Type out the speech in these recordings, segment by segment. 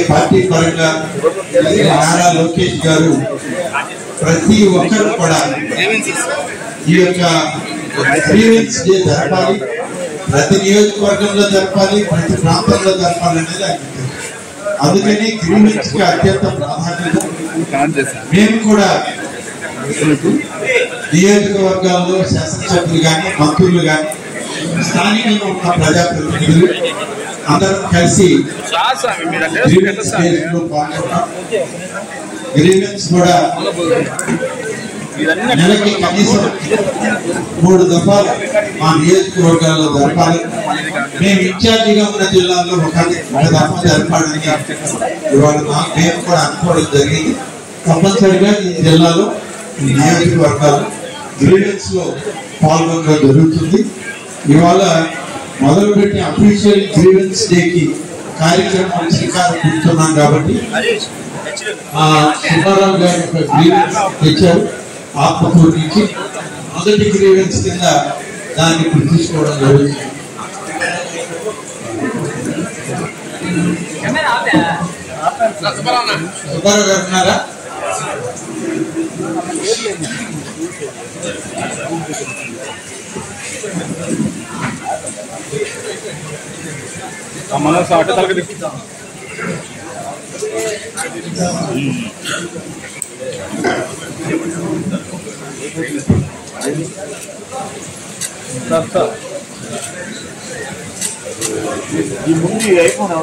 Party పరంగా నారా లోకేష్ గారు ప్రతి ఒక్కరు కూడా ఈ యొక్క గ్రీవెన్స్ డే జరపాలి, ప్రతి నియోజకవర్గంలో జరపాలి, ప్రతి ప్రాంతంలో జరపాలి అనేది అందుకని గ్రీవెన్స్ కి అత్యంత ప్రాధాన్యత. మేము కూడా నియోజకవర్గాల్లో శాసనసభ్యులు కానీ మంత్రులు కానీ స్థానికంగా ఉన్న ప్రజాప్రతినిధులు అందరం కలిసి గ్రీవెన్స్ కూడా నెలకి కనీసం 3 దఫాలు మా నియోజకవర్గాల్లో జరపాలి. మేము ఇన్ఛార్జిగా ఉన్న జిల్లాల్లో ఒక దఫా జరపాలని ఇవాళ మేము కూడా అనుకోవడం జరిగింది. తప్పనిసరిగా ఈ జిల్లాలో నియోజకవర్గాలు గ్రీవెన్స్ లో పాల్గొనడం జరుగుతుంది. ఇవాళ మొదలుపెట్టి అఫీషియల్ గ్రీవెన్స్ డేకి కార్యక్రమం శ్రీకారం చుడుతున్నాం కాబట్టి సుబ్బారావు గారు ఒక గ్రీవెన్స్ తెచ్చారు ఆత్మకూరు నుంచి. మొదటి గ్రీవెన్స్ కింద దాన్ని ఇప్పుడు తీసుకోవడం జరుగుతుంది. సుబ్బారావు గారు ఉన్నారా? ఈ ముందు అయిపోయినా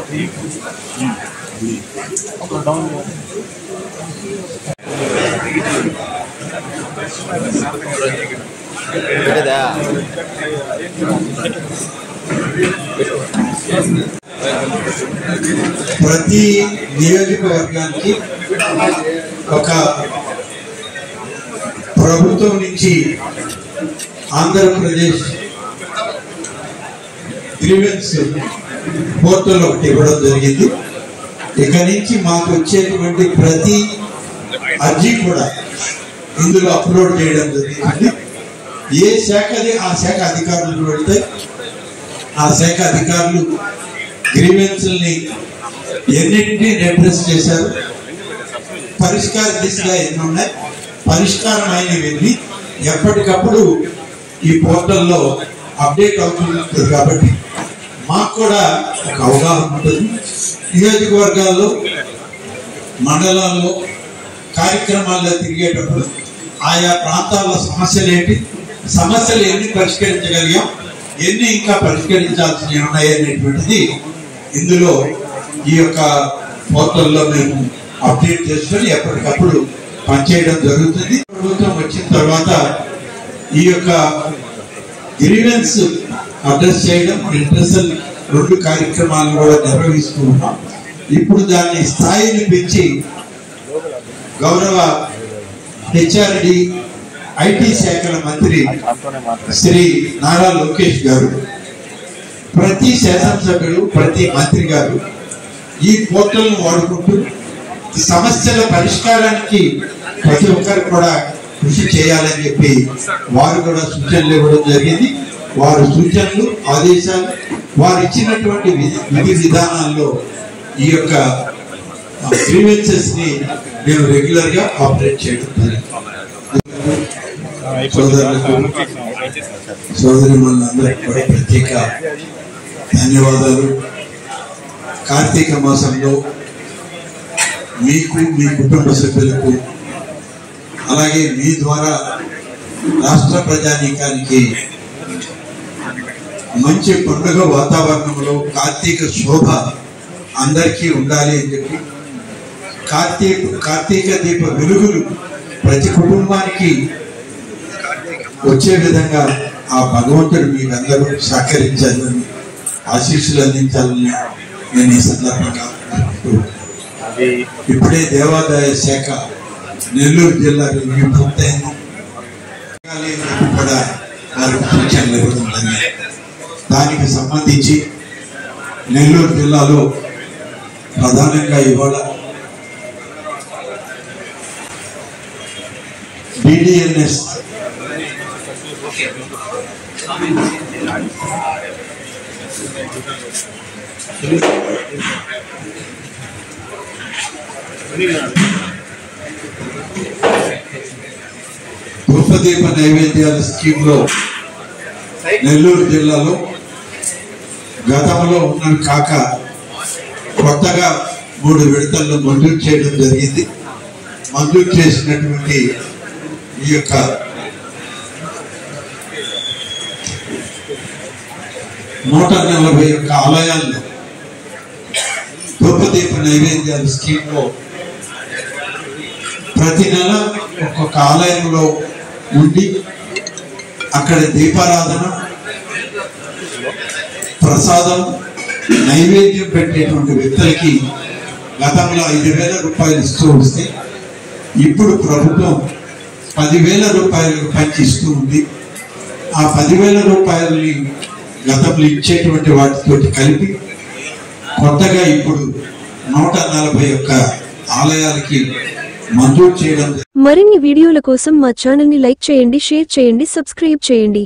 ప్రతి నియోజకవర్గానికి ఒక ప్రభుత్వం నుంచి ఆంధ్రప్రదేశ్ గ్రీవెన్స్ పోర్టల్ ఒకటి ఇవ్వడం జరిగింది. ఇక నుంచి మాకు వచ్చేటువంటి ప్రతి అర్జీ కూడా ఇందులో అప్లోడ్ చేయడం జరుగుతుంది. ఏ శాఖది ఆ శాఖ అధికారులు వెళ్తే ఆ శాఖ అధికారులు గ్రీవెన్స్ని ఎన్నింటినీ అడ్రస్ చేశారు, పరిష్కార దిశగా ఎన్ని ఉన్నాయి, పరిష్కారం అయినవి ఎప్పటికప్పుడు ఈ పోర్టల్లో అప్డేట్ అవుతుంది. కాబట్టి మాకు కూడా ఒక అవగాహన ఉంటుంది. నియోజకవర్గాల్లో మండలాల్లో కార్యక్రమాల్లో తిరిగేటప్పుడు ఆయా ప్రాంతాల సమస్యలు ఏంటి, సమస్యలు ఎన్ని పరిష్కరించగలిగాం, ఎన్ని ఇంకా పరిష్కరించాల్సినవి ఉన్నాయనేటువంటిది ఇందులో ఈ యొక్క పోర్టల్లో మేము అప్డేట్ చేసుకొని ఎప్పటికప్పుడు పనిచేయడం జరుగుతుంది. ప్రభుత్వం వచ్చిన తర్వాత ఈ యొక్క గ్రీవెన్స్ అడ్రస్ చేయడం, ఇంటర్సెల్ 2 కార్యక్రమాలను కూడా నిర్వహిస్తూ ఉన్నాం. ఇప్పుడు దాన్ని స్థాయిని పెంచి గౌరవ హెచ్ఆర్డి ఐటీ శాఖల మంత్రి శ్రీ నారా లోకేష్ గారు, ప్రతి శాసనసభ్యులు, ప్రతి మంత్రి గారు ఈ పోర్టల్ను వాడుకుంటూ సమస్యల పరిష్కారానికి ప్రతి ఒక్కరు కూడా కృషి చేయాలని చెప్పి వారు కూడా సూచనలు ఇవ్వడం జరిగింది. వారి సూచనలు, ఆదేశాలు, వారు ఇచ్చినటువంటి విధి విధానాల్లో ఈ యొక్క గ్రీవెన్సెస్ ని మేము రెగ్యులర్ గా ఆపరేట్ చేయడం జరిగింది. సోదరి మనందరికీ కూడా ప్రత్యేక ధన్యవాదాలు. కార్తీక మాసంలో మీకు, మీ కుటుంబ సభ్యులకు, అలాగే మీ ద్వారా రాష్ట్ర ప్రజానీకానికి మంచి పండుగ వాతావరణంలో కార్తీక శోభ అందరికీ ఉండాలి అని చెప్పి కార్తీక దీప వెలుగులు ప్రతి కుటుంబానికి వచ్చే విధంగా ఆ భగవంతుడు మీరందరూ సహకరించాలని, ఆశీస్సులు అందించాలని నేను ఈ సందర్భంగా ఇప్పుడే దేవాదాయ శాఖ నెల్లూరు జిల్లా రివ్యూ పూర్తయింది కూడా వారికి సూచనలు ఇవ్వడం. దానికి సంబంధించి నెల్లూరు జిల్లాలో ప్రధానంగా ఇవాళ BDNS ధూపదీప నైవేద్యాల స్కీమ్ లో నెల్లూరు జిల్లాలో గతంలో ఉన్నవి కాక కొత్తగా 3 విడతల్లో మంజూరు చేయడం జరిగింది. మంజూరు చేసినటువంటి ఈ యొక్క నూట 141 ఆలయాల్లో ధూపదీప నైవేద్యాల స్కీమ్ లో ప్రతి నెల ఒక్కొక్క ఆలయంలో ఉండి అక్కడ దీపారాధన, ప్రసాదం, నైవేద్యం పెట్టేటువంటి వ్యక్తులకి గతంలో 5,000 రూపాయలు ఇస్తూ వస్తే ఇప్పుడు ప్రభుత్వం 10,000 రూపాయలు పంచిస్తూ ఉంది. ఆ 10,000 రూపాయలని గతంలో ఇచ్చేటువంటి వాటితోటి కలిపి కొత్తగా ఇప్పుడు 141 ఆలయాలకి మంజూరు చేయడం. మరిన్ని వీడియోల కోసం మా ఛానల్ ని లైక్ చేయండి, షేర్ చేయండి, సబ్స్క్రైబ్ చేయండి.